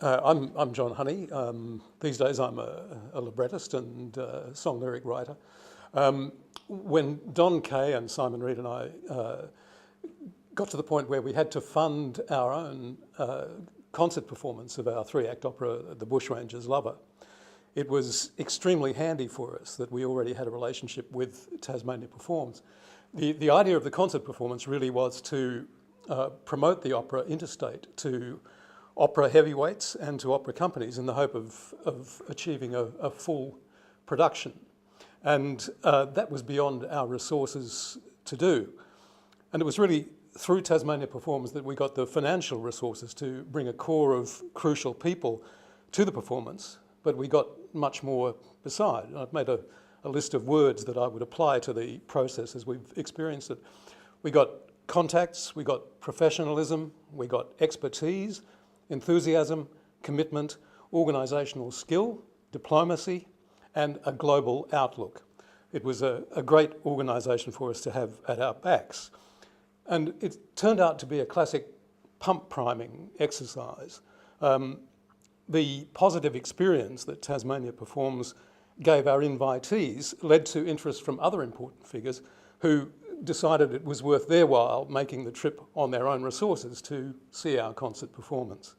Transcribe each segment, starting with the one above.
I'm John Honey. These days I'm a librettist and song lyric writer. When Don Kay and Simon Reed and I got to the point where we had to fund our own concert performance of our three-act opera, The Bushranger's Lover, it was extremely handy for us that we already had a relationship with Tasmania Performs. The idea of the concert performance really was to promote the opera interstate to opera heavyweights and to opera companies in the hope of achieving a full production. And that was beyond our resources to do. And it was really through Tasmania Performs that we got the financial resources to bring a core of crucial people to the performance, but we got much more beside. I've made a list of words that I would apply to the process as we've experienced it. We got contacts, we got professionalism, we got expertise, enthusiasm, commitment, organisational skill, diplomacy, and a global outlook. It was a great organisation for us to have at our backs. And it turned out to be a classic pump priming exercise. The positive experience that Tasmania Performs gave our invitees led to interest from other important figures who decided it was worth their while making the trip on their own resources to see our concert performance.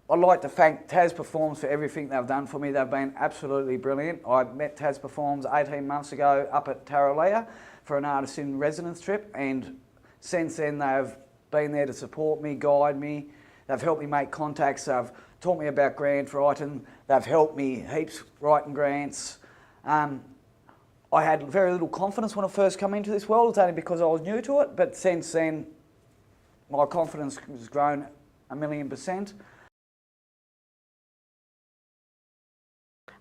I'd like to thank Tas Performs for everything they've done for me. They've been absolutely brilliant. I met Tas Performs 18 months ago up at Tarraleah for an artist in residence trip, and since then they've been there to support me, guide me. They've helped me make contacts. They've taught me about grant writing. They've helped me heaps writing grants. I had very little confidence when I first came into this world. It's only because I was new to it, but since then my confidence has grown 1,000,000%.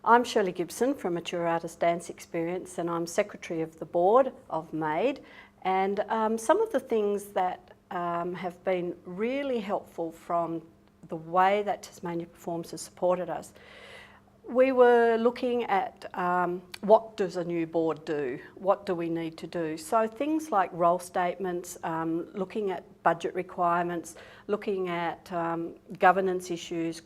I'm Shirley Gibson from Mature Artist Dance Experience, and I'm Secretary of the Board of MAID. And some of the things that have been really helpful from the way that Tasmania Performs has supported us. We were looking at what does a new board do? What do we need to do? So things like role statements, looking at budget requirements, looking at governance issues,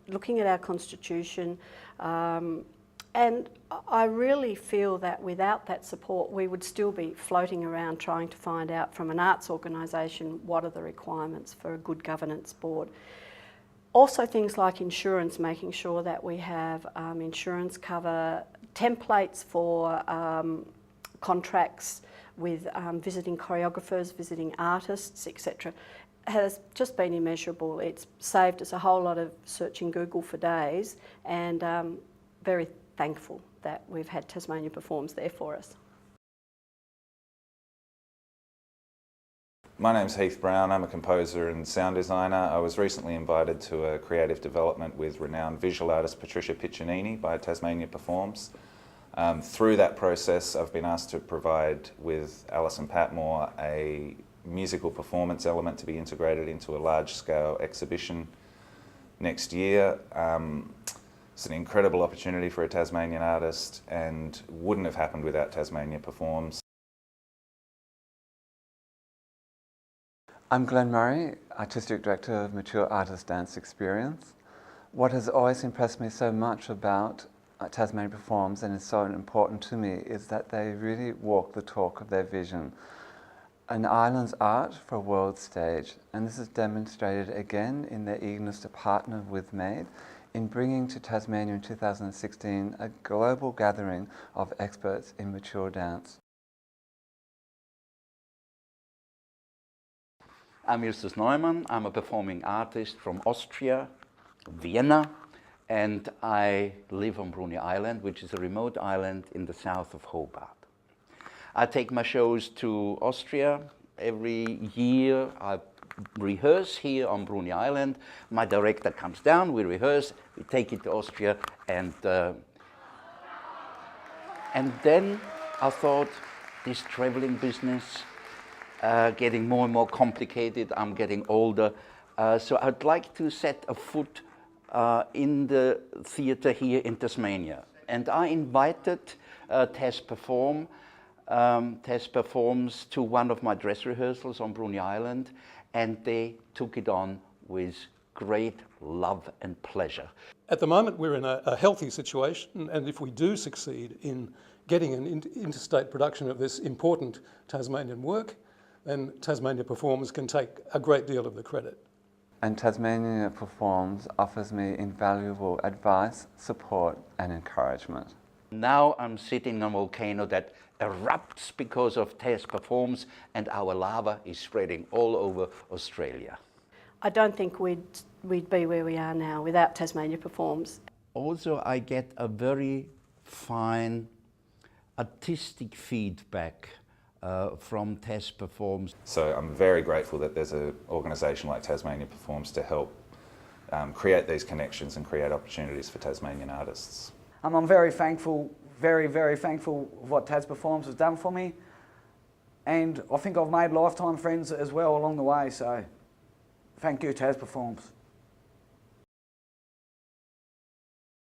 looking at our constitution. And I really feel that without that support, we would still be floating around trying to find out from an arts organisation what are the requirements for a good governance board. Also things like insurance, making sure that we have insurance cover, templates for contracts with visiting choreographers, visiting artists, etc. has just been immeasurable. It's saved us a whole lot of searching Google for days, and very thankful that we've had Tasmania Performs there for us. My name's Heath Brown. I'm a composer and sound designer. I was recently invited to a creative development with renowned visual artist Patricia Piccinini by Tasmania Performs. Through that process, I've been asked to provide with Alison Patmore a musical performance element to be integrated into a large-scale exhibition next year. It's an incredible opportunity for a Tasmanian artist and wouldn't have happened without Tasmania Performs. I'm Glenn Murray, Artistic Director of Mature Artist Dance Experience. What has always impressed me so much about Tasmania Performs and is so important to me is that they really walk the talk of their vision. An island's art for a world stage, and this is demonstrated again in their eagerness to partner with MAID in bringing to Tasmania in 2016 a global gathering of experts in mature dance. I'm Justus Neumann. I'm a performing artist from Austria, Vienna, and I live on Bruny Island, which is a remote island in the south of Hobart. I take my shows to Austria every year. I rehearse here on Bruny Island. My director comes down, we rehearse, we take it to Austria, and then I thought, this traveling business, getting more and more complicated. I'm getting older, so I'd like to set a foot in the theatre here in Tasmania. And I invited Tas Perform Tas Performs to one of my dress rehearsals on Bruny Island, and they took it on with great love and pleasure. At the moment, we're in a healthy situation, and if we do succeed in getting an interstate production of this important Tasmanian work, then Tasmania Performs can take a great deal of the credit. And Tasmania Performs offers me invaluable advice, support and encouragement. Now I'm sitting on a volcano that erupts because of Tas Performs, and our lava is spreading all over Australia. I don't think we'd be where we are now without Tasmania Performs. Also, I get a very fine artistic feedback from Tas Performs. So I'm very grateful that there's an organisation like Tasmania Performs to help create these connections and create opportunities for Tasmanian artists. I'm very thankful, very thankful of what Tas Performs has done for me, and I think I've made lifetime friends as well along the way, so thank you Tas Performs.